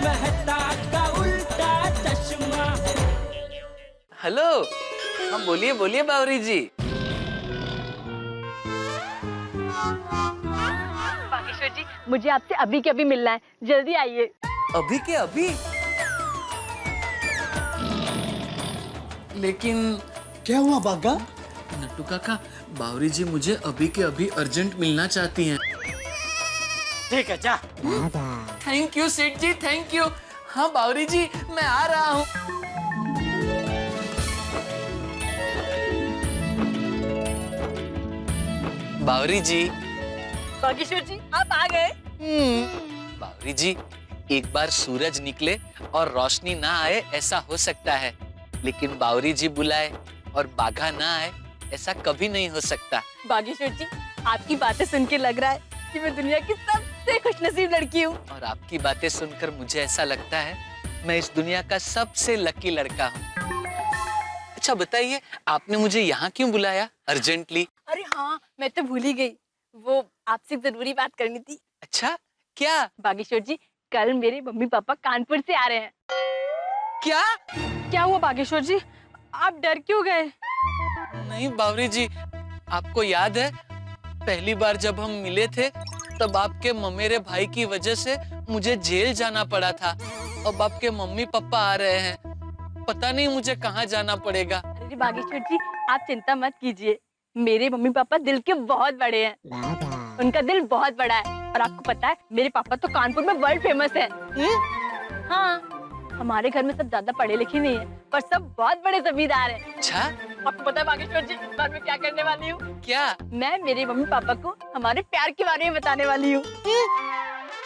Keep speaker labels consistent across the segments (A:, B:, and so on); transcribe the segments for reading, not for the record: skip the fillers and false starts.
A: मेहता का उल्टा चश्मा।
B: हेलो, हाँ बोलिए बोलिए बावरी जी।
C: बागेश्वर जी, मुझे आपसे अभी के अभी मिलना है, जल्दी आइए।
B: अभी के अभी? लेकिन
D: क्या हुआ बागा?
B: नट्टू काका, बावरी जी मुझे अभी के अभी अर्जेंट मिलना चाहती हैं।
D: ठीक है, जा।
B: थैंक यू सेठ जी, थैंक यू। हाँ बावरी जी, मैं आ रहा हूँ। बावरी जी।
C: बागेश्वर जी, आप आ गए।
B: बावरी जी, एक बार सूरज निकले और रोशनी ना आए ऐसा हो सकता है, लेकिन बावरी जी बुलाए और बाघा ना आए ऐसा कभी नहीं हो सकता।
C: बागेश्वर जी, आपकी बातें सुन के लग रहा है कि मैं दुनिया की सबसे खुशनसीब लड़की हूँ।
B: और आपकी बातें सुनकर मुझे ऐसा लगता है मैं इस दुनिया का सबसे लकी लड़का हूँ। अच्छा बताइए, आपने मुझे यहाँ क्यों बुलाया अर्जेंटली?
C: अरे हाँ, मैं तो भूल ही गई, वो आपसे जरूरी बात करनी थी।
B: अच्छा, क्या?
C: बागेश्वर जी, कल मेरे मम्मी पापा कानपुर से आ रहे हैं।
B: क्या?
C: क्या हुआ बागेश्वर जी, आप डर क्यों गए?
B: नहीं बावरी जी, आपको याद है पहली बार जब हम मिले थे तब आपके ममेरे भाई की वजह से मुझे जेल जाना पड़ा था। अब आपके मम्मी पापा आ रहे हैं, पता नहीं मुझे कहाँ जाना पड़ेगा।
C: अरे बागेश्वर जी, आप चिंता मत कीजिए, मेरे मम्मी पापा दिल के बहुत बड़े हैं। उनका दिल बहुत बड़ा है, और आपको पता है मेरे पापा तो कानपुर में वर्ल्ड फेमस है। हाँ, हमारे घर में सब ज्यादा पढ़े लिखे नहीं है, पर सब बहुत बड़े जमींदार हैं।
B: अच्छा,
C: आपको पता है बागेश्वर जी, इस बार मैं क्या करने वाली हूँ?
B: क्या?
C: मैं मेरे मम्मी पापा को हमारे प्यार के बारे में बताने वाली हूँ।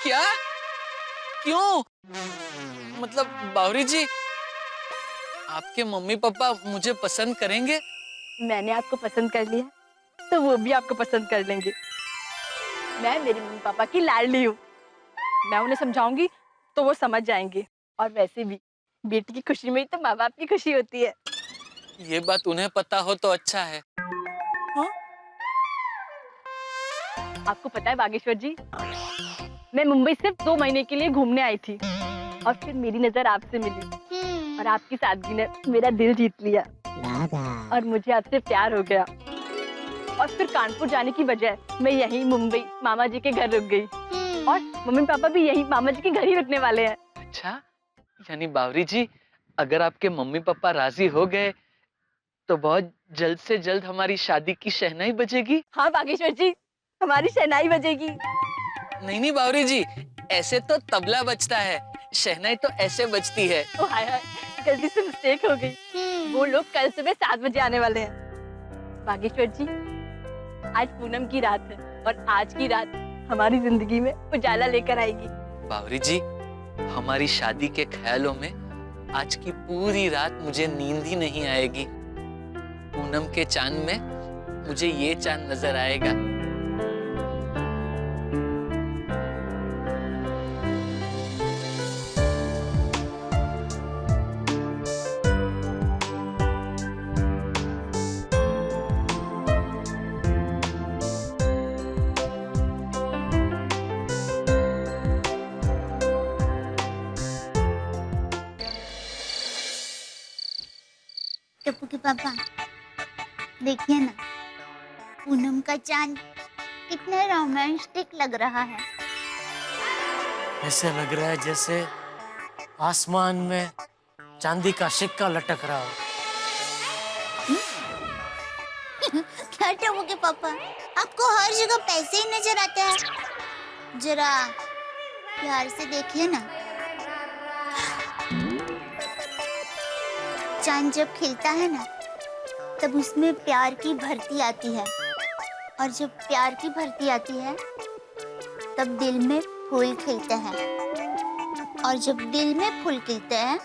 B: क्या? क्यों? मतलब बावरी जी, आपके मम्मी पापा मुझे पसंद करेंगे?
C: मैंने आपको पसंद कर लिया, तो वो भी आपको पसंद कर लेंगे। मैं मेरे मम्मी पापा की लाडली हूँ, मैं उन्हें समझाऊंगी तो वो समझ जाएंगे। और वैसे भी बेटी की खुशी में ही तो माँ बाप की खुशी होती है।
B: ये बात उन्हें पता हो तो अच्छा है।
C: हाँ? आपको पता है बागेश्वर जी, मैं मुंबई सिर्फ 2 महीने के लिए घूमने आई थी, और फिर मेरी नजर आपसे मिली, और आपकी सादगी ने मेरा दिल जीत लिया, और मुझे आपसे प्यार हो गया। और फिर कानपुर जाने की बजाय मैं यहीं मुंबई मामा जी के घर रुक गई, और मम्मी पापा भी यहीं मामा जी के घर ही रुकने वाले हैं।
B: अच्छा, यानी बावरी जी, अगर आपके मम्मी पापा राजी हो गए तो बहुत जल्द से जल्द हमारी शादी की शहनाई बजेगी।
C: हाँ बागेश्वर जी, हमारी शहनाई बजेगी।
B: नहीं नहीं बावरी जी, ऐसे तो तबला बजता है, शहनाई तो ऐसे बजती है।
C: ओ हाय हाय, गलती से मिस्टेक हो गई। वो लोग कल सुबह 7 बजे आने वाले हैं। बागेश्वर जी, आज पूनम की रात है, और आज की रात हमारी जिंदगी में उजाला लेकर आएगी।
B: बावरी जी, हमारी शादी के ख्यालों में आज की पूरी रात मुझे नींद ही नहीं आएगी। पूनम के चांद में मुझे ये चांद नजर आएगा।
E: टप्पू के पापा, देखिए ना, पूनम का चांद कितना रोमांटिक लग रहा है।
D: ऐसे लग रहा है जैसे आसमान में चांदी का सिक्का लटक रहा हो।
E: क्या टप्पू के पापा, आपको हर जगह पैसे ही नजर आते हैं? जरा प्यार से देखिए ना, चांद जब खिलता है ना, तब उसमें प्यार की भर्ती आती है, और जब प्यार की भर्ती आती है तब दिल में फूल खिलते हैं, और जब दिल में फूल खिलते हैं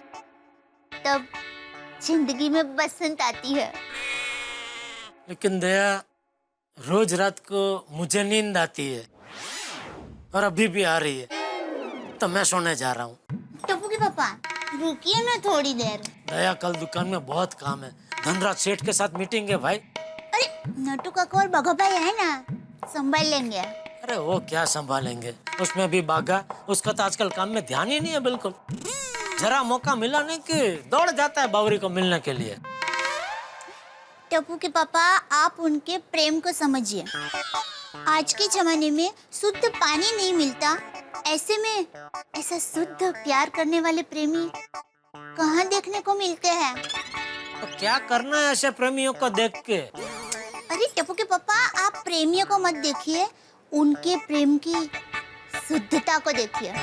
E: तब जिंदगी में बसंत आती है।
D: लेकिन दया, रोज रात को मुझे नींद आती है, और अभी भी आ रही है, तो मैं सोने जा रहा हूँ।
E: टप्पू के पापा, रुकिए ना थोड़ी देर।
D: दया, कल दुकान में बहुत काम है, धनराज सेठ के साथ मीटिंग है भाई।
E: अरे नट्टू काका और बघा भाई है ना, संभाल लेंगे।
D: अरे वो क्या संभालेंगे, उसमें भी बागा, उसका तो आजकल काम में ध्यान ही नहीं है बिल्कुल। जरा मौका मिला नहीं कि दौड़ जाता है बावरी को मिलने के लिए।
E: टप्पू के पापा, आप उनके प्रेम को समझिए। आज के जमाने में शुद्ध पानी नहीं मिलता, ऐसे में ऐसा शुद्ध प्यार करने वाले प्रेमी कहाँ देखने को मिलते हैं?
D: तो क्या करना है ऐसे प्रेमियों को देख के?
E: अरे टप्पू के पापा, आप प्रेमियों को मत देखिए, उनके प्रेम की शुद्धता को देखिए।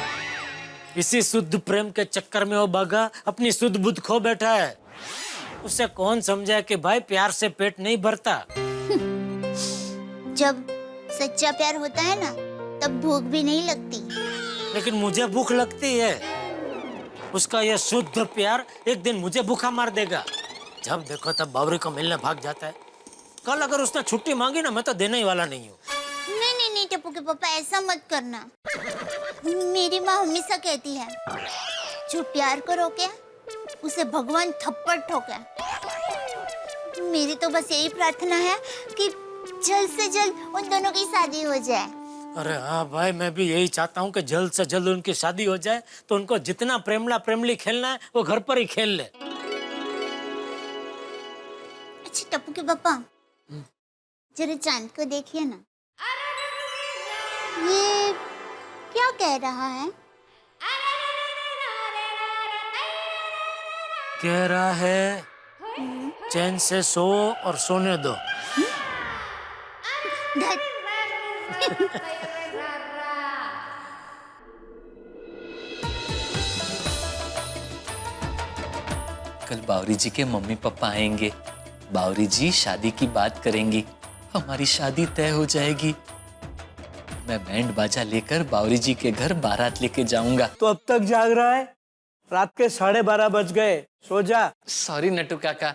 D: इसी शुद्ध प्रेम के चक्कर में वो बागा अपनी शुद्ध बुद्ध खो बैठा है। उसे कौन समझाए कि भाई प्यार से पेट नहीं भरता।
E: जब सच्चा प्यार होता है ना, तब भूख भी नहीं लगती।
D: लेकिन मुझे भूख लगती है। उसका यह शुद्ध प्यार एक दिन मुझे भूखा मार देगा। जब देखो तब बावरी को मिलने भाग जाता है। कल अगर उसने छुट्टी मांगी ना, मैं तो देने ही वाला नहीं हूँ।
E: नहीं टप्पू के पापा, ऐसा मत करना। मेरी माँ हमेशा कहती है, जो प्यार को रोके उसे भगवान थप्पड़ ठोके। मेरी तो बस यही प्रार्थना है कि जल्द से जल्द उन दोनों की शादी हो जाए।
D: अरे हाँ भाई, मैं भी यही चाहता हूँ कि जल्द से जल्द उनकी शादी हो जाए, तो उनको जितना प्रेमला प्रेमली खेलना है वो घर पर ही खेल ले।
E: अच्छा टप्पू के पापा, जरा चांद को देखिए ना। ये क्या कह रहा है?
D: कह रहा है चैन से सो और सोने दो।
E: धत।
B: कल बावरी जी के मम्मी पापा आएंगे। बावरी जी शादी की बात करेंगी, हमारी शादी तय हो जाएगी। मैं बैंड बाजा लेकर बावरी जी के घर बारात लेके जाऊंगा।
F: तो अब तक जाग रहा है? रात के 12:30 बज गए, सो जा।
B: सॉरी नटू काका,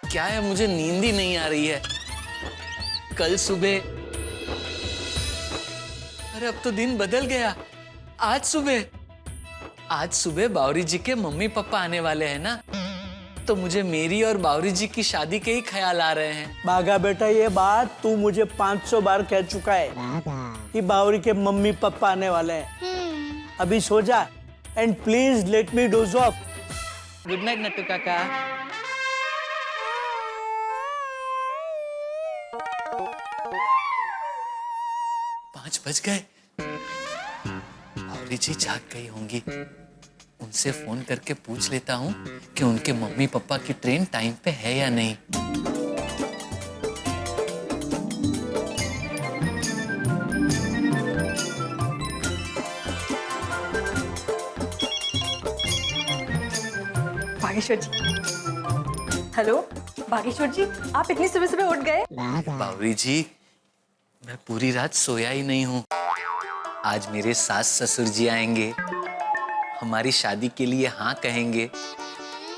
B: क्या है मुझे नींद ही नहीं आ रही है। कल सुबह, अरे अब तो दिन बदल गया। आज सुबह बावरी जी के मम्मी पापा आने वाले हैं ना, तो मुझे मेरी और बावरी जी की शादी के ही ख्याल आ रहे हैं।
F: बागा बेटा, ये बात तू मुझे 500 बार कह चुका है कि बावरी के मम्मी पापा आने वाले हैं। अभी सो जा and please let me dose of.
B: Good night Nattu काका। पाँच बज गए। बावरी जी जाग गई होंगी। उनसे फोन करके पूछ लेता हूँ कि उनके मम्मी पापा की ट्रेन टाइम पे है या नहीं।
C: बागेश्वर जी, हेलो बागेश्वर जी, आप इतनी सुबह सुबह उठ गए?
B: बावरी जी, मैं पूरी रात सोया ही नहीं हूँ। आज मेरे सास ससुर जी आएंगे, हमारी शादी के लिए हाँ कहेंगे।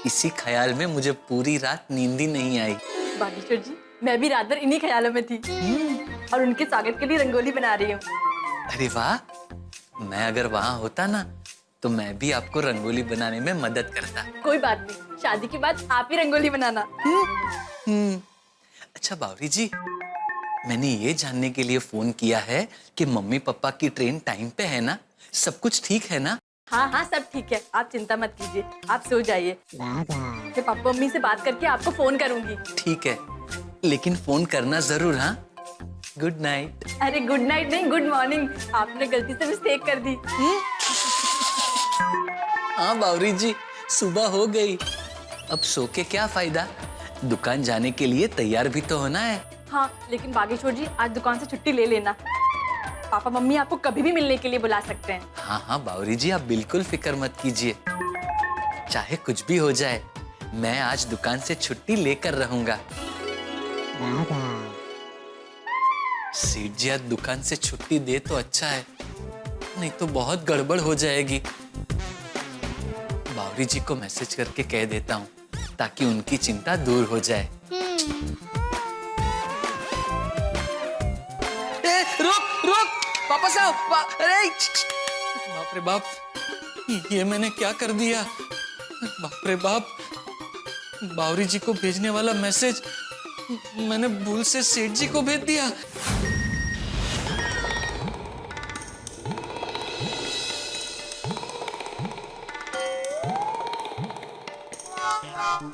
B: इसी ख्याल में मुझे पूरी रात नींद ही नहीं आई।
C: बागेश्वर जी, मैं भी रात भर इन्हीं ख्यालों में थी और उनके स्वागत के लिए रंगोली बना रही हूँ।
B: अरे वाह, मैं अगर वहाँ होता ना तो मैं भी आपको रंगोली बनाने में मदद करता।
C: कोई बात नहीं, शादी के बाद आप ही रंगोली बनाना।
B: अच्छा बावरी जी, मैंने ये जानने के लिए फोन किया है कि मम्मी पापा की ट्रेन टाइम पे है ना? सब कुछ ठीक है ना?
C: हाँ हाँ, सब ठीक है, आप चिंता मत कीजिए, आप सो जाइए। मैं पापा मम्मी से बात करके आपको फोन करूंगी।
B: ठीक है, लेकिन फोन करना जरूर। हाँ, गुड नाइट।
C: अरे गुड नाइट नहीं, गुड मॉर्निंग। आपने गलती से मिस्टेक कर दी।
B: हाँ बावरी जी, सुबह हो गई, अब सो के क्या फायदा? दुकान जाने के लिए तैयार भी तो होना है।
C: हाँ, लेकिन बागेश्वर जी, आज दुकान से छुट्टी ले लेना। पापा मम्मी आपको कभी भी मिलने के लिए बुला सकते हैं।
B: हाँ हाँ बावरी जी, आप बिल्कुल फिक्र मत कीजिए। चाहे कुछ भी हो जाए, मैं आज दुकान से छुट्टी लेकर रहूंगा। सेठ जी आज दुकान से छुट्टी दे तो अच्छा है, नहीं तो बहुत गड़बड़ हो जाएगी। बावरी जी को मैसेज करके कह देता हूँ ताकि उनकी चिंता दूर हो जाए। रुक रुक, वापस आओ। अरे बाप रे बाप, ये मैंने क्या कर दिया? बाप रे बाप, बावरी जी को भेजने वाला मैसेज मैंने भूल से सेठ जी को भेज दिया।
D: ये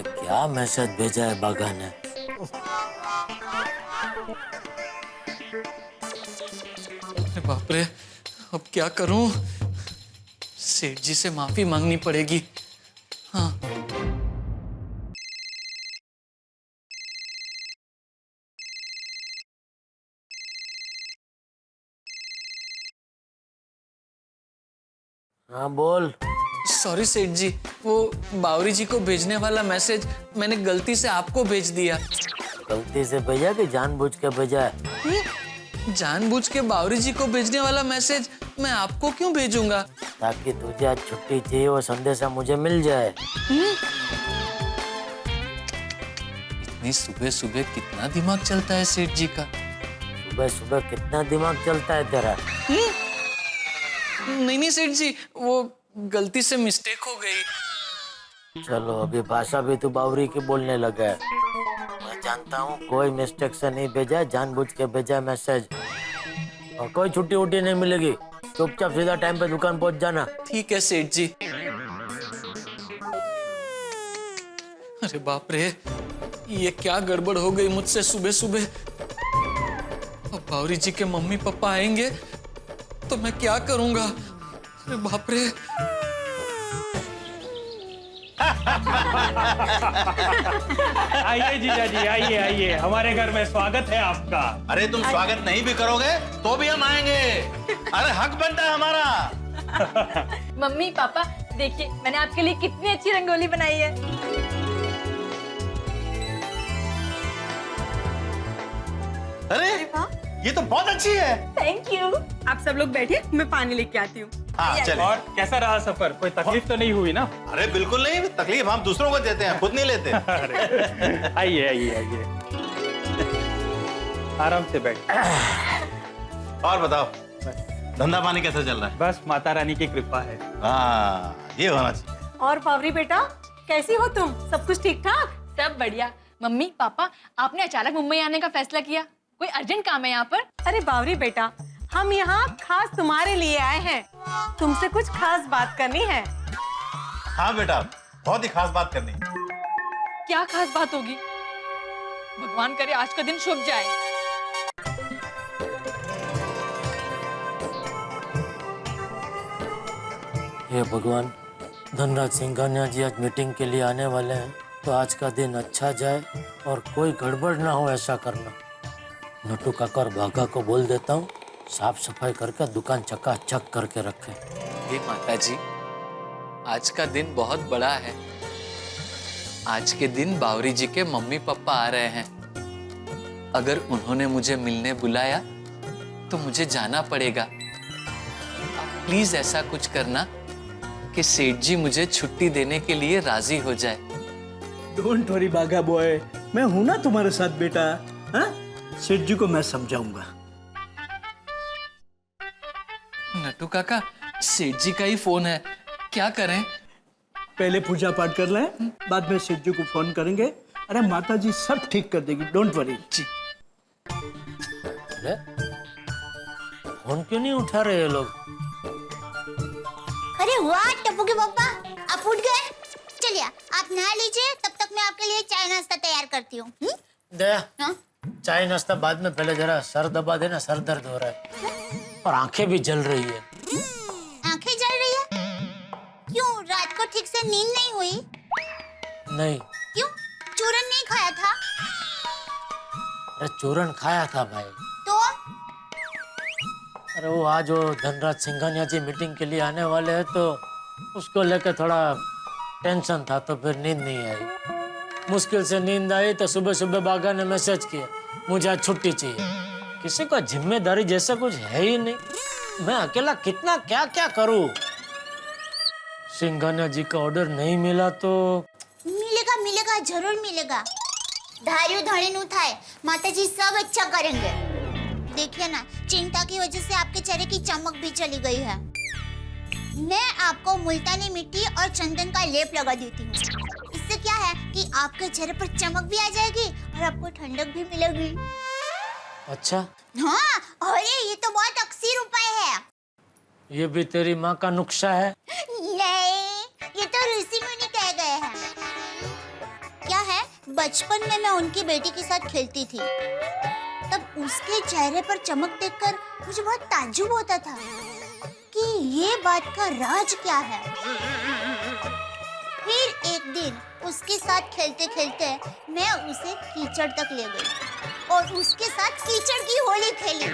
D: क्या मैसेज भेजा है बागा ने?
B: अरे बाप रे, अब क्या करूं? सेठ जी से माफी मांगनी पड़ेगी। हाँ।
D: हाँ बोल।
B: सॉरी सेठ जी, वो बावरी जी को भेजने वाला मैसेज मैंने गलती से आपको भेज दिया।
D: गलती से भेजा कि जानबूझ के भेजा है?
B: जानबूझ के बावरी जी को भेजने वाला मैसेज मैं आपको क्यों भेजूंगा?
D: ताकि तुझे आज छुट्टी चाहिए वो संदेशा मुझे मिल जाए।
B: इतनी सुबह सुबह कितना दिमाग चलता है सेठ जी का?
D: सुबह सुबह कितना दिमाग चलता है तेरा?
B: नहीं सेठ जी, वो गलती से मिस्टेक हो गई।
D: चलो अभी भाषा भी तू बावरी की बोलने लगा है। मैं जानता हूँ कोई मिस्टेक से नहीं भेजा है, जानबूझ के भेजा है मैसेज। और कोई छुट्टी उट्टी नहीं मिलेगी, चुपचाप सीधा टाइम पे दुकान पहुँच जाना।
B: ठीक है सेठ जी। अरे बाप रे, ये क्या गड़बड़ हो गई मुझसे सुबह सुबह। अब बावरी जी के मम्मी पापा आएंगे तो मैं क्या करूंगा? अरे बाप रे।
G: आइए जीजा जी, आइए आइए, हमारे घर में स्वागत है आपका।
H: अरे तुम स्वागत नहीं भी करोगे तो भी हम आएंगे। अरे हक बनता है हमारा।
C: मम्मी पापा देखिए, मैंने आपके लिए कितनी अच्छी रंगोली बनाई है।
H: अरे ये तो बहुत अच्छी है।
C: Thank you. आप सब लोग बैठिए, मैं पानी लेके आती हूँ।
H: हाँ चलिए।
G: और कैसा रहा सफर? कोई तकलीफ तो नहीं हुई ना?
H: अरे बिल्कुल नहीं, तकलीफ हम दूसरों को देते हैं, खुद नहीं लेते।
G: आइए आइए आइए, आराम से बैठ।
H: और बताओ, धंधा पानी कैसा चल रहा है?
G: बस माता रानी की कृपा है।
H: हाँ ये होना चाहिए।
I: और बावरी बेटा, कैसी हो तुम? सब कुछ ठीक ठाक?
C: सब बढ़िया। मम्मी पापा, आपने अचानक मुंबई आने का फैसला किया, कोई अर्जेंट काम है यहाँ पर?
I: अरे बावरी बेटा, हम यहाँ खास तुम्हारे लिए आए हैं। तुमसे कुछ खास बात करनी है।
H: हाँ बेटा, बहुत ही खास बात करनी है।
C: क्या खास बात होगी? भगवान करे आज का दिन शुभ जाए।
D: हे भगवान, धनराज सिंघानिया जी आज मीटिंग के लिए आने वाले हैं, तो आज का दिन अच्छा जाए और कोई गड़बड़ ना हो, ऐसा करना। नटू काका और भागा को बोल देता हूँ, साफ सफाई करके दुकान चकाचक करके रखे।
B: हे माता जी, आज का दिन बहुत बड़ा है। आज के दिन बावरी जी के मम्मी पापा आ रहे हैं। अगर उन्होंने मुझे मिलने बुलाया तो मुझे जाना पड़ेगा। प्लीज ऐसा कुछ करना कि सेठ जी मुझे छुट्टी देने के लिए राजी हो जाए।
F: डोंट वरी बागा बॉय, मैं हूं ना तुम्हारे साथ बेटा। हाँ, सेठ जी को मैं समझाऊंगा।
B: नटू काका, सेठ जी का ही फोन है, क्या करें?
F: पहले पूजा पाठ कर लें, बाद में सेठ जी को फोन करेंगे। अरे माता जी सब ठीक कर देगी, डोंट वरी।
B: जी।
D: अरे फोन क्यों नहीं उठा रहे ये लोग?
E: अरे वाह टप्पू के पापा, आप उठ गए। चलिए आप नहा लीजिए, तब तक मैं आपके लिए चाय नाश्ता तैयार करती हूँ।
D: दया,
E: हाँ?
D: चाय नाश्ता बाद में, पहले जरा सर दबा देना, सर दर्द हो रहा है और आंखें भी जल रही है।
E: आंखें जल रही है? क्यों, रात को ठीक से नींद नहीं हुई?
D: नहीं।
E: क्यों, चूरन नहीं खाया था?
D: अरे चूरन खाया था भाई।
E: तो
D: अरे वो आज वो धनराज सिंघानिया जी मीटिंग के लिए आने वाले हैं, तो उसको लेकर थोड़ा टेंशन था, तो फिर नींद नहीं आई। मुश्किल से नींद आई तो सुबह सुबह बागा ने मैसेज किया, मुझे आज छुट्टी चाहिए। किसी का जिम्मेदारी जैसा कुछ है ही नहीं, मैं अकेला कितना क्या क्या करूं। सिंघानिया जी का ऑर्डर नहीं मिला तो
E: मिलेगा मिलेगा, जरूर मिलेगा। धारियो धड़े नु थाए, माताजी सब अच्छा करेंगे। देखिए ना, चिंता की वजह से आपके चेहरे की चमक भी चली गई है। मैं आपको मुल्तानी मिट्टी और चंदन का लेप लगा देती हूँ। क्या है कि आपके चेहरे पर चमक भी आ जाएगी और आपको ठंडक भी मिलेगी।
D: अच्छा,
E: हाँ, अरे ये तो बहुत अक्सर उपाय है।
D: ये भी तेरी माँ का नुस्खा है?
E: नहीं, ये तो ऋषि मुनि कह गए हैं। क्या है, बचपन में मैं उनकी बेटी के साथ खेलती थी, तब उसके चेहरे पर चमक देखकर मुझे बहुत ताज्जुब होता था कि ये बात का राज क्या है। फिर एक दिन उसके साथ खेलते खेलते मैं उसे कीचड़ तक ले गई और उसके साथ कीचड़ की होली खेली।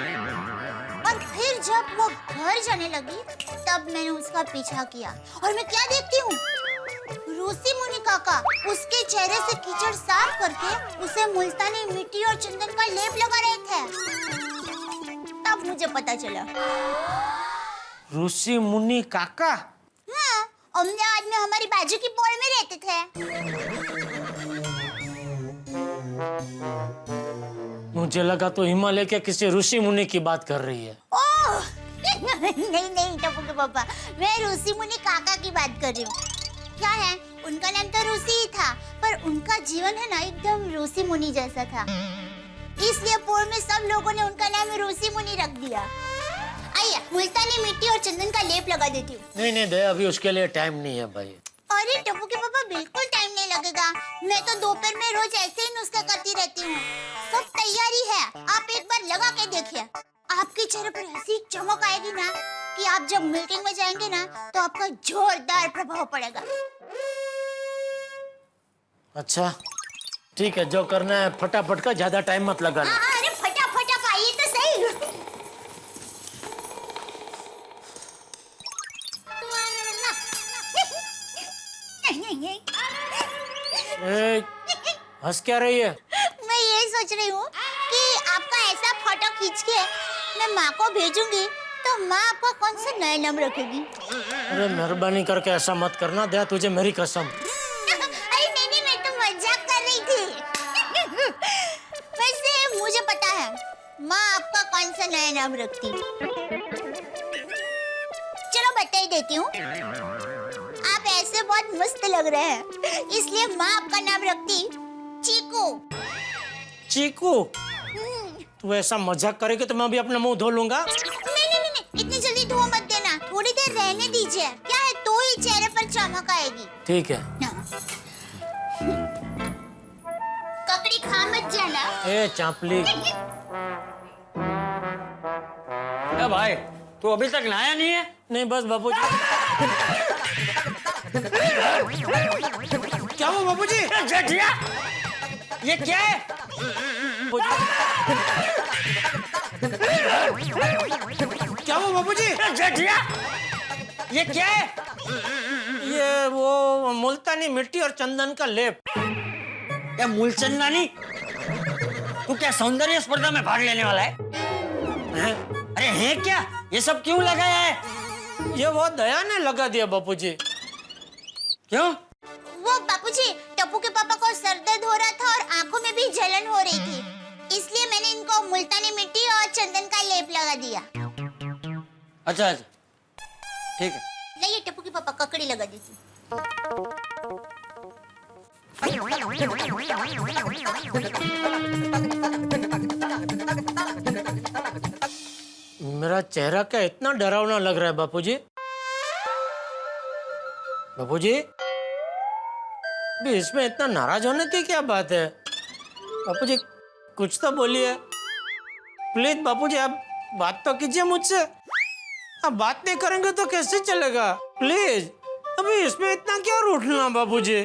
E: और फिर जब वो घर जाने लगी तब मैंने उसका पीछा किया और मैं क्या देखती हूँ, ऋषि मुनि काका उसके चेहरे से कीचड़ साफ करके उसे मुल्तानी मिट्टी और चंदन का लेप लगा रहे थे। तब मुझे पता चला।
D: ऋषि मुनि काका?
E: हाँ, अहमदाबाद में हमारी बाजू की पॉल में रहते थे।
D: मुझे लगा तो हिमालय के किसी ऋषि मुनि की बात कर रही है।
E: ओह नहीं नहीं टप्पू के पापा, मैं ऋषि मुनि काका की बात कर रही हूँ। क्या है, उनका नाम तो ऋषि ही था, पर उनका जीवन है ना एकदम ऋषि मुनि जैसा था, इसलिए पोर में सब लोगों ने उनका नाम ऋषि मुनि रख दिया। आइए, मुल्तानी मिट्टी और चंदन का लेप लगा देती हूँ।
D: नहीं नहीं दया, अभी उसके लिए टाइम नहीं है भाई।
E: अरे टप्पू के पापा, बिल्कुल टाइम नहीं लगेगा। मैं तो दोपहर में रोज ऐसे ही नुस्खा करती रहती हूँ। सब तैयारी है, आप एक बार लगा के देखिए। आपके चेहरे पर ऐसी चमक आएगी ना कि आप जब मीटिंग में जाएंगे ना तो आपका जोरदार प्रभाव पड़ेगा।
D: अच्छा ठीक है, जो करना है फटाफट का, ज्यादा टाइम मत लगाना।
E: अरे फटाफट आप आइए तो सही।
D: हंस क्या रही है?
E: मैं ये सोच रही हूँ कि आपका ऐसा फोटो खींच के मैं माँ को भेजूंगी तो माँ आपका कौन सा नया नाम रखेगी।
D: अरे मेहरबानी करके ऐसा मत करना दया, तुझे मेरी कसम।
E: अरे नहीं, मैं तो मजाक कर रही थी। वैसे मुझे पता है माँ आपका कौन सा नया नाम रखती। चलो बता ही देती हूँ। आप ऐसे बहुत मस्त लग रहे हैं, इसलिए माँ आपका नाम रखती चीकू।
D: चीकू? तू ऐसा मजाक करेगी तो मैं भी अपना मुंह धो लूंगा।
E: नहीं, इतनी जल्दी धो मत देना, थोड़ी देर रहने दीजिए। क्या है, तो ही चेहरे पर चमक आएगी।
D: ठीक है।
E: ककड़ी खा मत जाना।
D: ए चांपली।
J: ए भाई, तू अभी तक नहाया नहीं है?
D: नहीं बस बाबूजी। क्या हुआ बाबूजी?
J: जेठिया, ये क्या है?
D: क्या हुआ बाबूजी?
J: जेठिया, ये क्या है?
D: ये वो मुल्तानी मिट्टी और चंदन का लेप।
J: क्या मूलचंदानी? तू क्या सौंदर्य स्पर्धा में भाग लेने वाला है? हैं? अरे है क्या? ये सब क्यों लगाया है?
D: ये वो दया ने लगा दिया बापूजी।
J: क्यों?
E: वो बापूजी, टप्पू के पापा को सर दर्द हो रहा था और आंखों में भी जलन हो रही थी, इसलिए मैंने इनको मुल्तानी मिट्टी और चंदन का लेप लगा दिया।
J: अच्छा, ठीक है।
E: नहीं, टप्पू के पापा ककड़ी लगा देती।
D: मेरा चेहरा क्या इतना डरावना लग रहा है बापूजी? बापूजी, भी इसमें इतना नाराज होने की क्या बात है? बापूजी कुछ तो बोलिए प्लीज। बापूजी आप बात तो कीजिए मुझसे। आप बात नहीं करेंगे तो कैसे चलेगा? प्लीज, अभी इसमें इतना क्या रूठना बापूजी?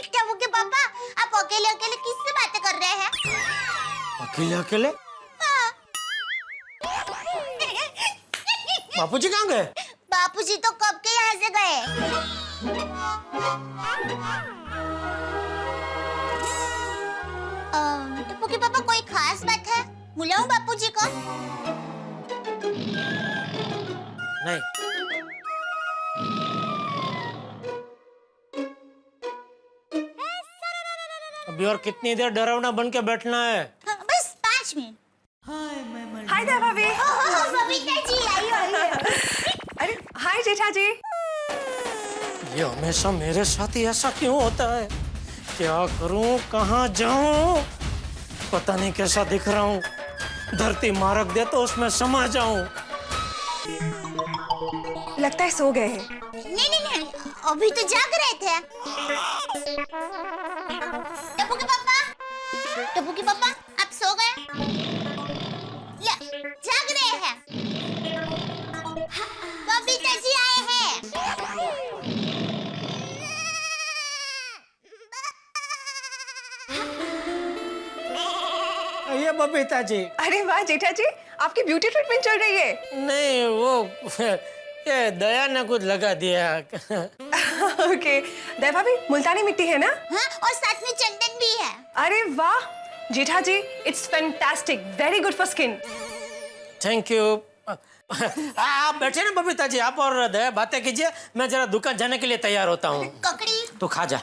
E: टप्पू के पापा, आप अकेले अकेले किससे बातें कर रहे हैं?
D: अकेले अकेले? बापूजी कहाँ गए?
E: बापूजी तो कब के यहाँ से गए। टप्पू के पापा, कोई खास बात है? बुलाऊं बापूजी को?
D: नहीं। अभी और कितनी देर डरावना बन के बैठना है?
E: बस 5 मिनट।
I: हाय देवा भाभी।
E: बबीता जी, आइए।
I: अरे हाय जेठा जी।
D: ये हमेशा मेरे साथ ही ऐसा क्यों होता है? क्या करूं, कहाँ जाऊं? पता नहीं कैसा दिख रहा हूँ। धरती मारक दे तो उसमें समा जाऊं।
I: लगता है सो गए हैं।
E: नहीं, अभी तो जाग रहे थे। टप्पू के पापा, आप सो गए? या, जाग रहे हैं। बबीता जी आए हैं।
D: ये बबीता जी।
I: अरे वाह जेठा जी, आपकी ब्यूटी ट्रीटमेंट चल रही है।
D: नहीं, वो ये दया ने कुछ लगा दिया।
I: ओके, दया भाभी मुल्तानी मिट्टी है ना?
E: हाँ, और साथ में चंदन भी है।
I: अरे वाह Jetha ji, it's fantastic, very good for skin.
D: Thank you. आप बैठे ना बबीता जी, आप और दया बातें कीजिए, मैं जरा दुकान जाने के लिए तैयार होता हूँ।
E: ककड़ी
D: तो खा जा।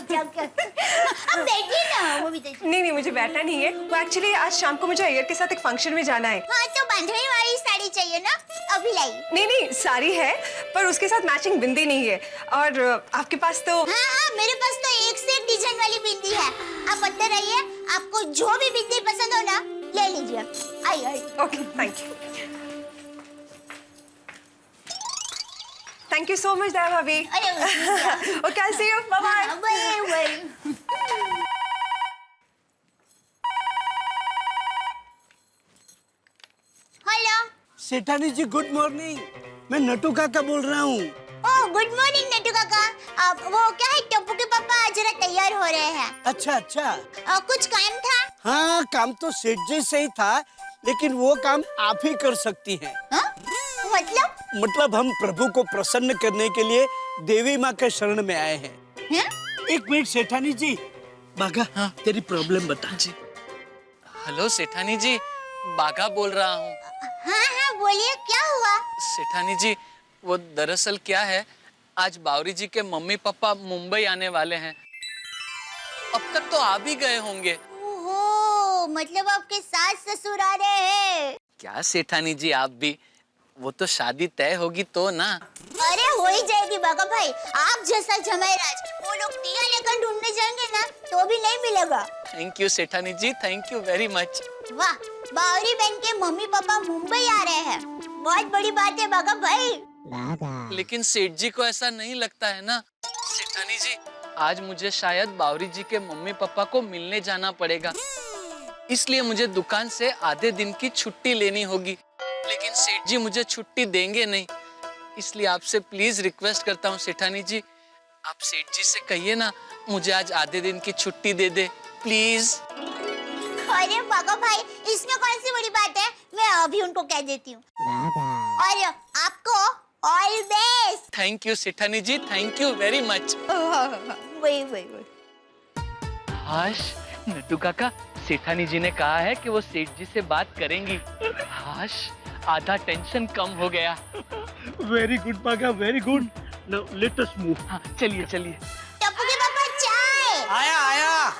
E: अब बैठिए ना बबीता जी।
I: नहीं, मुझे बैठना नहीं है। वो एक्चुअली आज शाम को मुझे अय्यर के साथ एक फंक्शन में जाना है।
E: हाँ, तो बंधनी वाली साड़ी चाहिए ना, अभी लाई।
I: नहीं, साड़ी है पर उसके साथ मैचिंग बिंदी नहीं है। और आपके पास तो?
E: हाँ, मेरे पास तो एक से एक डिजाइन वाली बिंदी है। आप अंदर आइए, आपको जो भी बिंदी पसंद हो ना, ले लीजिए। आई।
I: Okay, thank you. Thank you so much Daya भाभी। Okay, I see you, bye bye.
E: Hello
F: सेठानी जी, गुड मॉर्निंग। मैं नटू काका बोल रहा हूँ।
E: ओह, गुड मॉर्निंग नटू काका। अब वो क्या है, टप्पू के पापा जरा तैयार हो रहे हैं।
F: अच्छा।
E: कुछ काम था?
F: हाँ, काम तो सेठ जी से ही था, लेकिन वो काम आप ही कर सकती हैं।
E: हाँ?
F: मतलब हम प्रभु को प्रसन्न करने के लिए देवी माँ के शरण में आए हैं।
E: हाँ?
F: एक मिनट सेठानी जी, बागा,
B: हाँ?
F: तेरी प्रॉब्लम बता।
B: जी। हेलो सेठानी जी, बागा बोल रहा हूँ।
E: हाँ, बोलिए, क्या हुआ?
B: सेठानी जी, वो दरअसल क्या है, आज बावरी जी के मम्मी पापा मुंबई आने वाले हैं। अब तक तो आ भी गए होंगे।
E: ओहो, मतलब आपके सास ससुर आ रहे हैं।
B: क्या सेठानी जी, आप भी, वो तो शादी तय होगी तो ना।
E: अरे हो ही जाएगी बागा भाई, आप जैसा जमाईराज, वो लोग दिया लेकर ढूंढने जाएंगे ना, तो भी नहीं मिलेगा।
B: थैंक यू सेठानी जी, थैंक यू वेरी मच।
E: वाह, बावरी बहन के मम्मी पापा मुंबई आ रहे हैं, बहुत बड़ी बात है बागा भाई।
B: लेकिन सेठ जी को ऐसा नहीं लगता है ना। सेठानी जी, आज मुझे शायद बावरी जी के मम्मी पापा को मिलने जाना पड़ेगा, इसलिए मुझे दुकान से आधे दिन की छुट्टी लेनी होगी। लेकिन सेठ जी मुझे छुट्टी देंगे नहीं, इसलिए आपसे प्लीज रिक्वेस्ट करता हूँ सेठानी जी, आप सेठ जी से कहिए ना मुझे आज आधे दिन की छुट्टी दे दे प्लीज।
E: अरे बागा भाई, इसमें कौन सी बड़ी बात है, मैं अभी उनको कह देती हूँ। और आपको ऑल बेस्ट।
B: थैंक यू सेठानी जी, थैंक यू वेरी मच।
E: वही।
B: हाश, नट्टू काका, सेठानी जी ने कहा है कि वो सेठ जी से बात करेंगी। हाश, आधा टेंशन कम हो गया।
F: वेरी गुड बागा, very good. Now let us move.
B: हाँ, चलिए।
E: टप्पू के पापा चाय।
D: आया।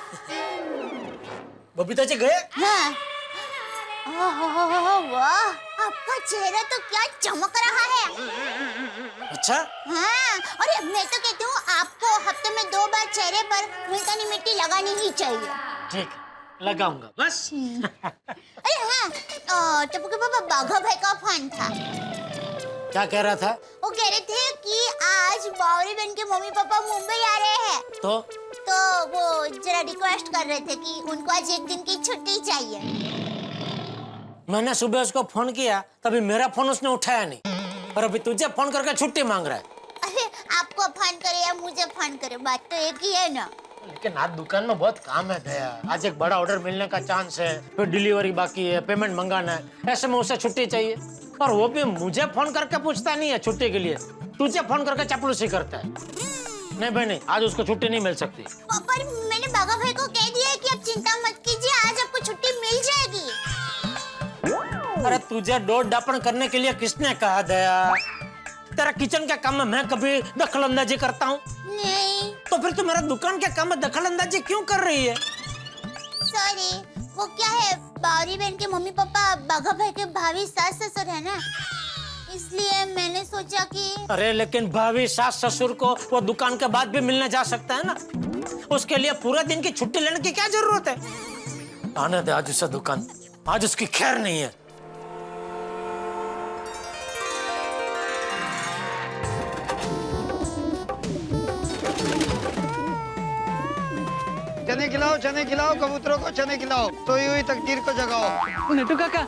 D: बबीता जी गए?
E: हाँ। वाह, आपका चेहरा तो क्या चमक रहा है।
D: अच्छा।
E: हाँ, अरे मैं तो कहती हूँ आपको हफ्ते में 2 बार चेहरे पर मुल्तानी मिट्टी लगानी ही चाहिए।
D: ठीक, लगाऊंगा बस।
E: अरे हाँ, टप्पू के पापा बाघा भाई का फोन था।
D: क्या कह रहा था?
E: वो कह रहे थे कि आज बावरी बहन के मम्मी पापा मुंबई आ रहे हैं,
D: तो
E: वो जरा रिक्वेस्ट कर रहे थे कि उनको आज एक दिन की छुट्टी चाहिए।
D: मैंने सुबह उसको फोन किया, तभी मेरा फोन उसने उठाया नहीं, और अभी तुझे फोन करके छुट्टी मांग रहा है।
E: अरे आपको फोन करे या मुझे फोन करे, बात तो एक ही है ना।
D: लेकिन आज दुकान में बहुत काम है दया। आज एक बड़ा ऑर्डर मिलने का चांस है, फिर डिलीवरी बाकी है, पेमेंट मंगाना है, ऐसे में उसे छुट्टी चाहिए, और वो भी मुझे फोन करके पूछता नहीं है छुट्टी के लिए, तुझे फोन करके चापलूसी करता है। नहीं भाई नहीं, आज उसको छुट्टी नहीं मिल सकती।
E: पर मैंने बाघा भाई को कह दिया है कि आप चिंता मत कीजिए, आज आपको छुट्टी मिल जाएगी।
D: अरे तुझे डोर डापण करने के लिए किसने कहा दया? तेरा किचन के काम में मैं कभी दखल अंदाजी करता हूँ?
E: नहीं।
D: तो फिर तू मेरा दुकान के काम में दखल अंदाजी क्यों कर रही है?
E: सॉरी, वो क्या है, बावरी बहन के मम्मी पापा बाघा भाई के भाभी सास ससुर है ना, इसलिए मैंने सोचा कि
D: अरे लेकिन भाभी सास ससुर को वो दुकान के बाद भी मिलने जा सकता है ना, उसके लिए पूरे दिन की छुट्टी लेने की क्या जरूरत है। आने दे आज उसे दुकान, आज उसकी खैर नहीं है।
K: चने खिलाओ कबूतरों को चने खिलाओ, सोई हुई तकदीर को जगाओ।
B: नट्टू काका,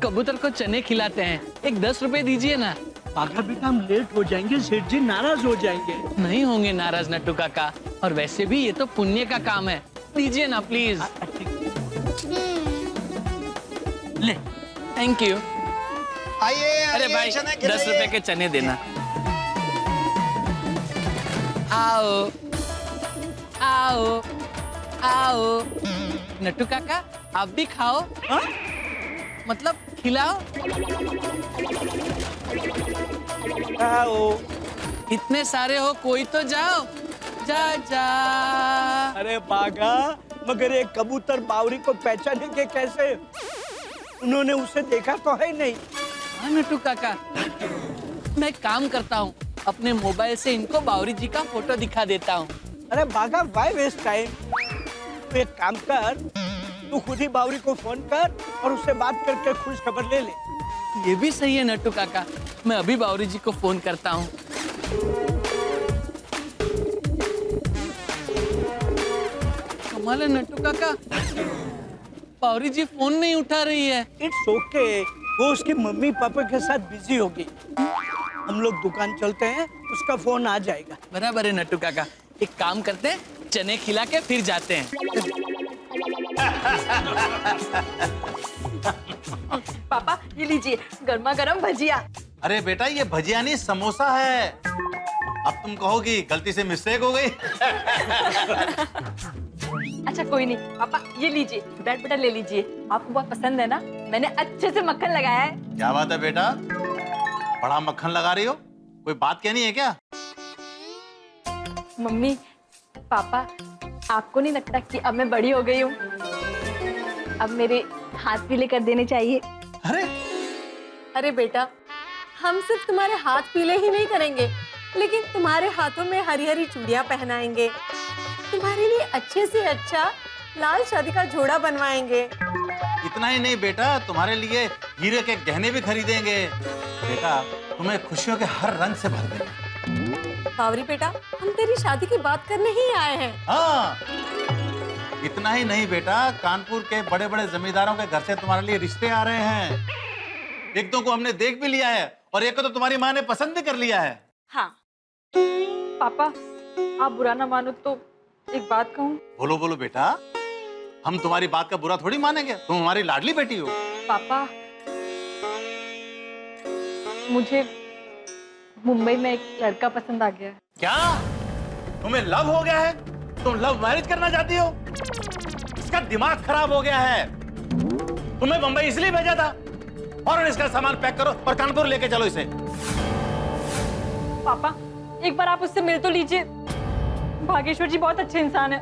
B: कबूतर को चने खिलाते हैं, एक 10 रुपए दीजिए ना।
F: पागल बेटा, हम लेट हो जाएंगे, सेठ जी नाराज हो जाएंगे।
B: नहीं होंगे नाराज नट्टू काका, और वैसे भी ये तो पुण्य का काम है, दीजिए ना प्लीज। ले, थैंक यू।
K: आइए
B: अरे भाई, 10 रुपए के चने देना। आओ आओ आओ। नट्टू काका, आप भी खाओ। हा? मतलब खिलाओ।
F: आओ।
B: इतने सारे हो, कोई तो जाओ। जा जा।
F: अरे बागा, मगर एक कबूतर बावरी को पहचानेंगे कैसे? उन्होंने उसे देखा तो है नहीं।
B: हाँ नट्टू काका, मैं काम करता हूँ, अपने मोबाइल से इनको बावरी जी का फोटो दिखा देता हूँ।
F: अरे बागा, व्हाई वेस्ट टाइम? तू एक काम कर, तू खुद ही बावरी को फोन कर और उससे बात करके खुश खबर ले ले।
B: ये भी सही है नट्टू काका, मैं अभी बावरी जी को फोन करता हूँ। कमाल है नट्टू काका, बावरी जी फोन नहीं उठा रही है।
F: इट्स ओके, वो उसकी मम्मी पापा के साथ बिजी होगी। हम लोग दुकान चलते हैं, उसका फोन आ जाएगा।
B: बराबर है नट्टू काका, एक काम करते हैं, चने खिला के फिर जाते हैं।
C: पापा ये लीजिए गर्मा गर्म भजिया।
H: अरे बेटा, ये भजिया नहीं समोसा है। अब तुम कहोगी गलती से मिस्टेक हो गई।
C: अच्छा कोई नहीं पापा, ये लीजिए ब्रेड बटर ले लीजिए, आपको बहुत पसंद है ना, मैंने अच्छे से मक्खन लगाया है।
H: क्या बात है बेटा, बड़ा मक्खन लगा रही हो, कोई बात कहनी है क्या?
C: मम्मी पापा, आपको नहीं लगता कि अब मैं बड़ी हो गई हूँ? अब मेरे हाथ पीले कर देने चाहिए।
I: अरे बेटा, हम सिर्फ तुम्हारे हाथ पीले ही नहीं करेंगे, लेकिन तुम्हारे हाथों में हरी हरी चूड़ियां पहनाएंगे, तुम्हारे लिए अच्छे से अच्छा लाल शादी का जोड़ा बनवाएंगे।
H: इतना ही नहीं बेटा, तुम्हारे लिए हीरे के गहने भी खरीदेंगे। बेटा, तुम्हें खुशियों के हर रंग से भर देंगे।
I: बावरी बेटा, हम तेरी शादी की बात करने ही आए हैं।
H: हाँ, इतना ही नहीं बेटा, कानपुर के बड़े बड़े जमींदारों के घर से तुम्हारे लिए रिश्ते आ रहे हैं। एक दो को हमने देख भी लिया है और एक को तो तुम्हारी माँ ने पसंद भी कर लिया है।
C: हाँ पापा, आप बुरा ना मानो तो एक बात कहूँ?
H: बोलो बोलो बेटा, हम तुम्हारी बात का बुरा थोड़ी मानेंगे, तुम हमारी लाडली बेटी हो।
C: पापा, मुझे मुंबई में एक लड़का पसंद आ गया है।
H: क्या तुम्हें लव हो गया है? तुम लव मैरिज करना चाहती हो? इसका दिमाग खराब हो गया है। तुम्हें मुंबई इसलिए भेजा था, और इसका सामान पैक करो और कानपुर लेके चलो इसे।
C: पापा एक बार आप उससे मिल तो लीजिए, भागेश्वर जी बहुत अच्छे इंसान है,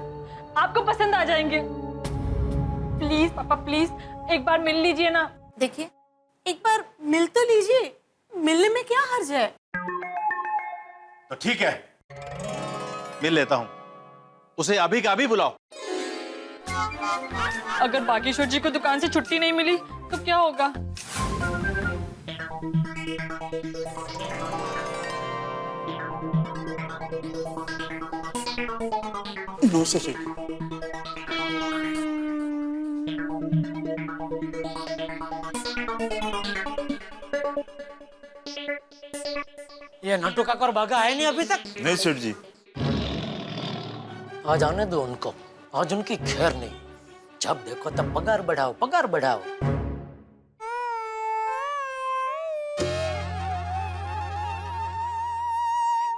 C: आपको पसंद आ जाएंगे। प्लीज पापा प्लीज, एक बार मिल लीजिए ना।
I: देखिए, एक बार मिल तो लीजिए, मिलने में क्या हर्ज है?
H: तो ठीक है, मिल लेता हूं, उसे अभी का अभी बुलाओ।
C: अगर बागेश्वर जी को दुकान से छुट्टी नहीं मिली तो क्या होगा?
F: नो से
D: ये नट्टू काका और बागा है नहीं अभी तक?
H: नहीं सेठ जी।
D: आज आने दो उनको, आज उनकी खैर नहीं। जब देखो तब पगार बढ़ाओ, पगार बढ़ाओ।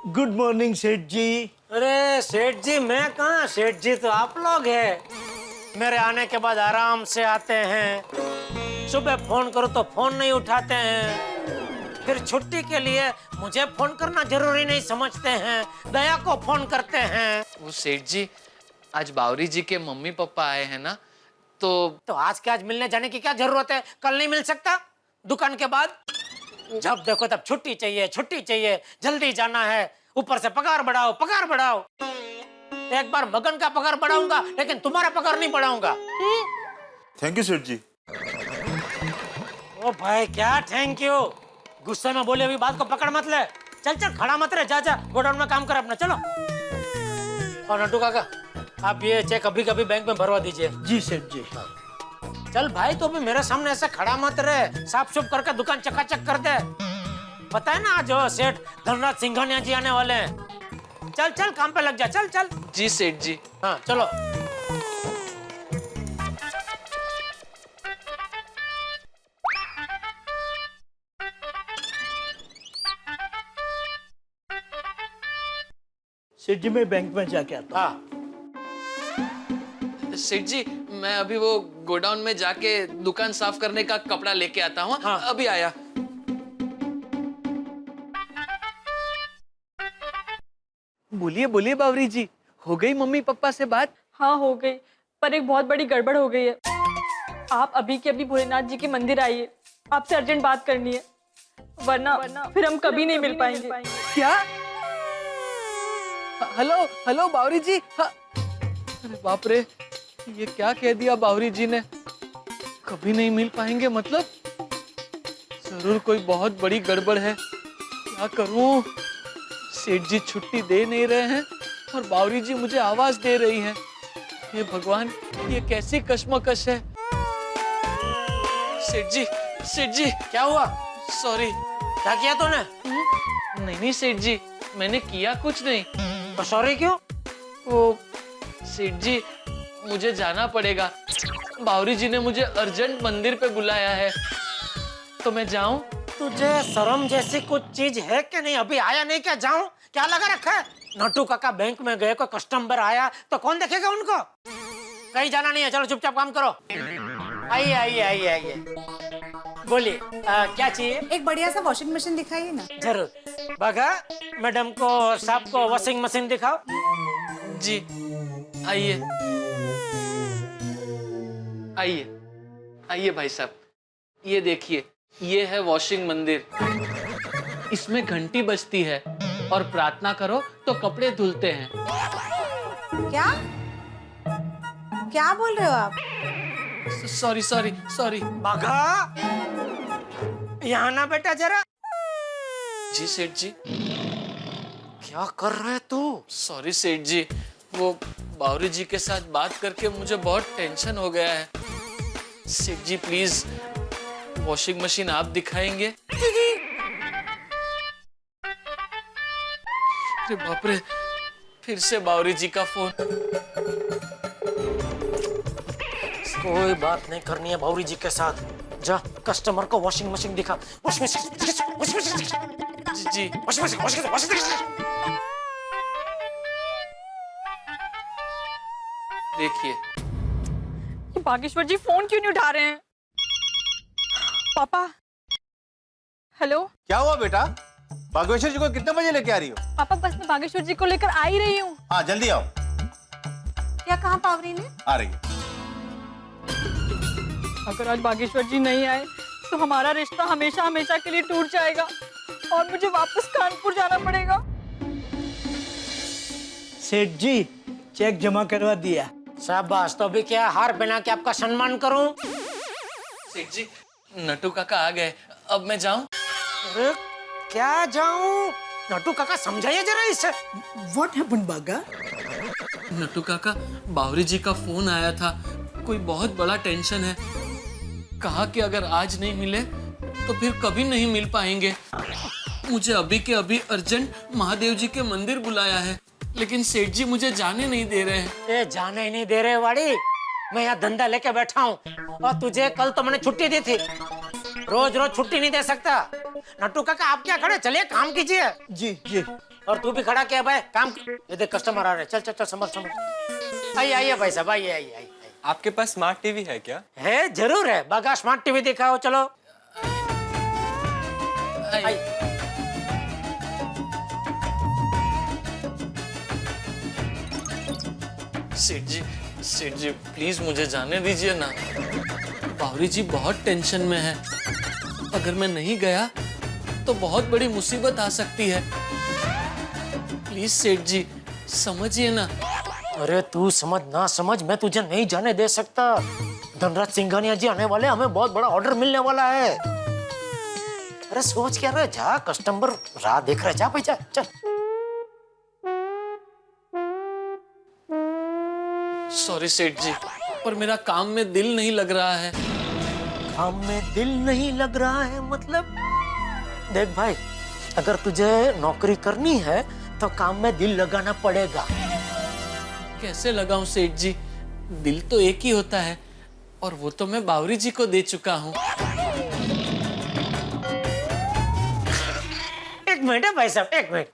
F: गुड मॉर्निंग सेठ जी।
D: अरे सेठ जी मैं कहाँ, सेठ जी तो आप लोग हैं। मेरे आने के बाद आराम से आते हैं, सुबह फोन करो तो फोन नहीं उठाते हैं, फिर छुट्टी के लिए मुझे फोन करना जरूरी नहीं समझते हैं, दया को फोन करते हैं।
B: वो सेठ जी, आज बावरी जी के मम्मी पापा आए हैं ना, तो
D: आज के आज मिलने जाने की क्या जरूरत है? कल नहीं मिल सकता दुकान के बाद? जब देखो तब छुट्टी चाहिए, जल्दी जाना है, ऊपर से पगार बढ़ाओ। एक बार मगन का पगार बढ़ाऊंगा, लेकिन तुम्हारा पगार नहीं बढ़ाऊंगा।
H: थैंक यू सेठ जी।
D: ओ भाई क्या थैंक यू, गुस्से में बोले हुई बात को पकड़ मत ले। चल खड़ा मत रहे, जा गोडाउन में काम कर अपना, चलो। और नटू काका, आप ये चेक अभी कभी बैंक में भरवा दीजिए।
F: जी सेठ जी।
D: चल भाई, तो भी मेरे सामने ऐसे खड़ा मत रहे, साफ सुफ करके दुकान चकाचक कर दे। पता है ना जो सेठ धनराज सिंघानिया जी आने वाले हैं। चल काम पे लग जा, चल।
B: जी सेठ जी।
D: हाँ चलो।
F: सेठ जी मैं बैंक में जाके आता हूँ।
D: हाँ
B: सेठ जी, मैं अभी वो गोडाउन में जाके दुकान साफ करने का कपड़ा लेके आता हूँ।
D: हाँ।
B: अभी आया। बोलिए बावरी जी, हो गई मम्मी पापा से बात?
C: हाँ हो गई, पर एक बहुत बड़ी गड़बड़ हो गई है। आप अभी के अभी भोलेनाथ जी के मंदिर आइए, आपसे अर्जेंट बात करनी है, वरना फिर हम कभी नहीं मिल पाएंगे।
B: क्या? हेलो बावरी जी। अरे बाप रे, ये क्या कह दिया बावरी जी ने? कभी नहीं मिल पाएंगे मतलब? जरूर कोई बहुत बड़ी गड़बड़ है। क्या करूं? सेठ जी छुट्टी दे नहीं रहे हैं और बावरी जी मुझे आवाज दे रही हैं। हे भगवान, ये कैसी कश्मकश है। सेठ जी
D: क्या हुआ?
B: सॉरी।
D: क्या किया तूने?
B: नहीं सेठ जी, मैंने किया कुछ नहीं।
D: तो सॉरी क्यों?
B: वो सेठ जी, मुझे जाना पड़ेगा। बावरी जी ने मुझे अर्जेंट मंदिर पे बुलाया है, तो मैं जाऊं?
D: तुझे शर्म जैसी कुछ चीज है कि नहीं? अभी आया नहीं क्या? जाऊं? क्या लगा रखा है? नटू काका बैंक में गए, कोई कस्टमर आया तो कौन देखेगा उनको? कहीं जाना नहीं है, चलो चुपचाप काम करो। आइए। बोलिए, क्या चाहिए?
I: एक बढ़िया सा वॉशिंग मशीन दिखाइए ना।
D: जरूर। बघा, मैडम को और साहब को वॉशिंग मशीन दिखाओ।
B: जी, आइए भाई साहब, ये देखिए, ये है वॉशिंग मंदिर। इसमें घंटी बजती है और प्रार्थना करो तो कपड़े धुलते हैं।
I: क्या बोल रहे हो आप?
B: सॉरी।
D: बघा, यहाँ ना बेटा जरा।
B: जी सेठ जी।
D: क्या कर रहे तू?
B: सॉरी सेठ जी, वो बावरी जी के साथ बात करके मुझे बहुत टेंशन हो गया है। सेठ जी प्लीज वॉशिंग मशीन आप दिखाएंगे? अरे बाप रे, फिर से बावरी जी का फोन।
D: कोई बात नहीं करनी है बावरी जी के साथ। जा कस्टमर को वॉशिंग मशीन दिखा। Washing machine.
B: जी। देखिए,
C: बागेश्वर जी फोन क्यों नहीं उठा रहे हैं? पापा, हेलो।
H: क्या हुआ बेटा? बागेश्वर जी को कितने बजे लेके आ रही हो?
C: पापा बस मैं बागेश्वर जी को लेकर आ ही रही हूँ।
H: हाँ जल्दी आओ।
I: क्या कहा पावरी ने?
H: आ रही है।
C: अगर आज बागेश्वर जी नहीं आए तो हमारा रिश्ता हमेशा के लिए टूट जाएगा और मुझे वापस कानपुर जाना पड़ेगा।
F: सेठ जी चेक जमा करवा दिया।
D: शाबाश। तो अभी क्या हार पहना के आपका सम्मान करूं?
B: सेठ जी, नटू काका आ गए, अब मैं जाऊं?
D: अरे क्या जाऊं? नटू काका समझाइए जरा इसे।
F: What happened बागा?
B: नटू काका, बावरी जी का फोन आया था, कोई बहुत बड़ा टेंशन है। कहा कि अगर आज नहीं मिले तो फिर कभी नहीं मिल पाएंगे। मुझे अभी के अभी अर्जेंट महादेव जी के मंदिर बुलाया है, लेकिन सेठ जी मुझे जाने नहीं दे रहे हैं।
D: ये जाने ही नहीं दे रहे वाड़ी। मैं यहाँ धंधा लेके बैठा हूँ और तुझे कल तो मैंने छुट्टी दी थी। रोज छुट्टी नहीं दे सकता। नटू काका आप क्या खड़े, चलिए काम कीजिए।
F: जी।
D: और तू भी खड़ा क्या भाई, काम। ये देख कस्टमर आ रहे, चल संभल। आइए भाई साहब, आइए।
G: आपके पास स्मार्ट टीवी है क्या?
D: है, जरूर है। बागा स्मार्ट टीवी दिखाओ, चलो।
B: सेठ जी प्लीज मुझे जाने दीजिए ना। बावरी जी बहुत टेंशन में है। अगर मैं नहीं गया तो बहुत बड़ी मुसीबत आ सकती है। प्लीज सेठ जी समझिए ना।
D: अरे तू समझ ना समझ, मैं तुझे नहीं जाने दे सकता। धनराज सिंघानिया जी आने वाले, हमें बहुत बड़ा ऑर्डर मिलने वाला है। अरे सोच क्या रहे, जा, कस्टमर राह देख रहे, जा भाई जा, चल।
B: सॉरी सेठ जी, पर मेरा काम में दिल नहीं लग रहा है।
D: काम में दिल नहीं लग रहा है मतलब? देख भाई, अगर तुझे नौकरी करनी है तो काम में दिल लगाना पड़ेगा।
B: कैसे लगाऊं सेठ जी? दिल तो एक ही होता है और वो तो मैं बावरी जी को दे चुका हूँ।
D: एक मिनट है भाई साहब, एक मिनट।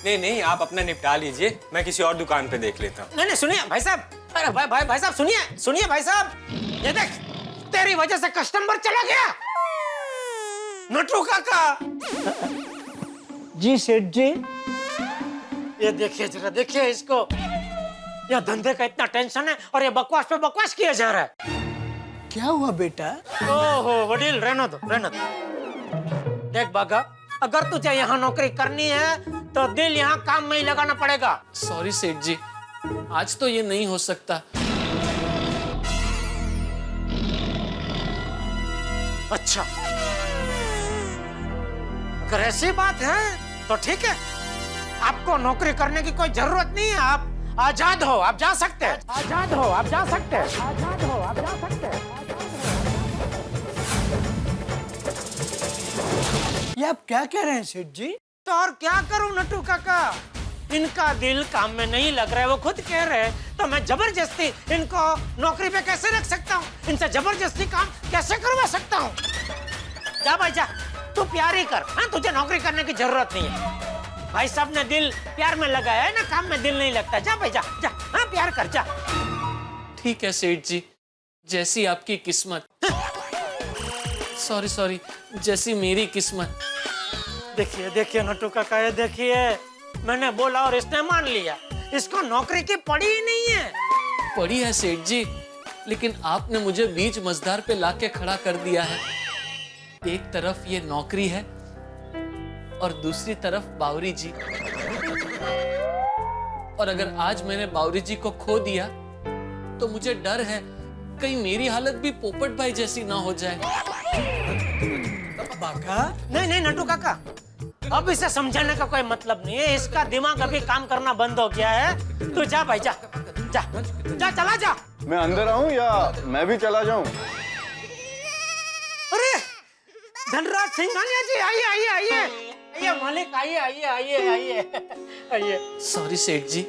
G: नहीं नहीं, आप अपना निपटा लीजिए, मैं किसी और दुकान पे देख लेता हूँ।
D: नहीं नहीं, सुनिए भाई साहब, अरे भाई साहब सुनिए, सुनिए भाई साहब, ये देख, तेरी वजह से कस्टमर चला गया। नटू काका।
F: जी सेठ जी।
D: ये देखिए जरा, देखिए इसको, ये धंधे का इतना टेंशन है और ये बकवास पे बकवास किया जा रहा है।
F: क्या हुआ बेटा?
D: ओहो वडील, रहने दो, रहने दो। देख बागा, अगर तुझे यहाँ नौकरी करनी है तो दिल यहाँ काम में ही लगाना पड़ेगा।
B: सॉरी सेठ जी, आज तो ये नहीं हो सकता।
D: अच्छा, अगर ऐसी बात है तो ठीक है, आपको नौकरी करने की कोई जरूरत नहीं है। आप आजाद हो, आप जा सकते हैं। आजाद हो, आप जा सकते हैं। आजाद हो, आप जा सकते हैं।
F: ये आप क्या कह रहे हैं सेठ जी?
D: तो और क्या करूं नटू काका, इनका दिल काम में नहीं लग रहा है, वो खुद कह रहे हैं, तो मैं जबरदस्ती इनको नौकरी पे कैसे रख सकता हूँ? इनसे जबरदस्ती काम कैसे करवा सकता हूँ? जा भाई जा, तू प्यार ही कर। हाँ, तुझे नौकरी करने की जरूरत नहीं है। भाई साहब ने दिल प्यार में लगाया है ना, काम में दिल नहीं लगता। जा भाई जा, जा, हाँ प्यार कर, जा।
B: ठीक है सेठ जी, जैसी आपकी किस्मत। सॉरी, जैसी मेरी किस्मत।
D: देखिए देखिए नटू काका, ये देखिए, मैंने बोला और इसने मान लिया। इसको नौकरी की पड़ी ही नहीं है।
B: पड़ी है सेठ जी, लेकिन आपने मुझे बीच मझधार पे लाके खड़ा कर दिया है। एक तरफ ये नौकरी है और दूसरी तरफ बावरी जी। और अगर आज मैंने बावरी जी को खो दिया तो मुझे डर है कहीं मेरी हालत भी पोपट भाई जैसी ना हो जाए।
F: बाका?
D: नहीं नटू काका, अब इसे समझाने का कोई मतलब नहीं है। इसका दिमाग अभी काम करना बंद हो गया है। तू जा भाई, जा जा जा, चला जा।
K: मैं अंदर आऊं या मैं भी चला जाऊं?
D: अरे धनराज सिंघानिया जी, आइए आइए आइए आइए मालिक, आइए आइए आइए आइए आइए।
B: सॉरी सेठ जी,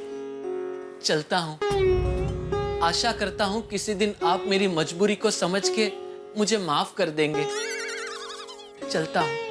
B: चलता हूँ। आशा करता हूँ किसी दिन आप मेरी मजबूरी को समझ के मुझे माफ कर देंगे। चलता हूँ।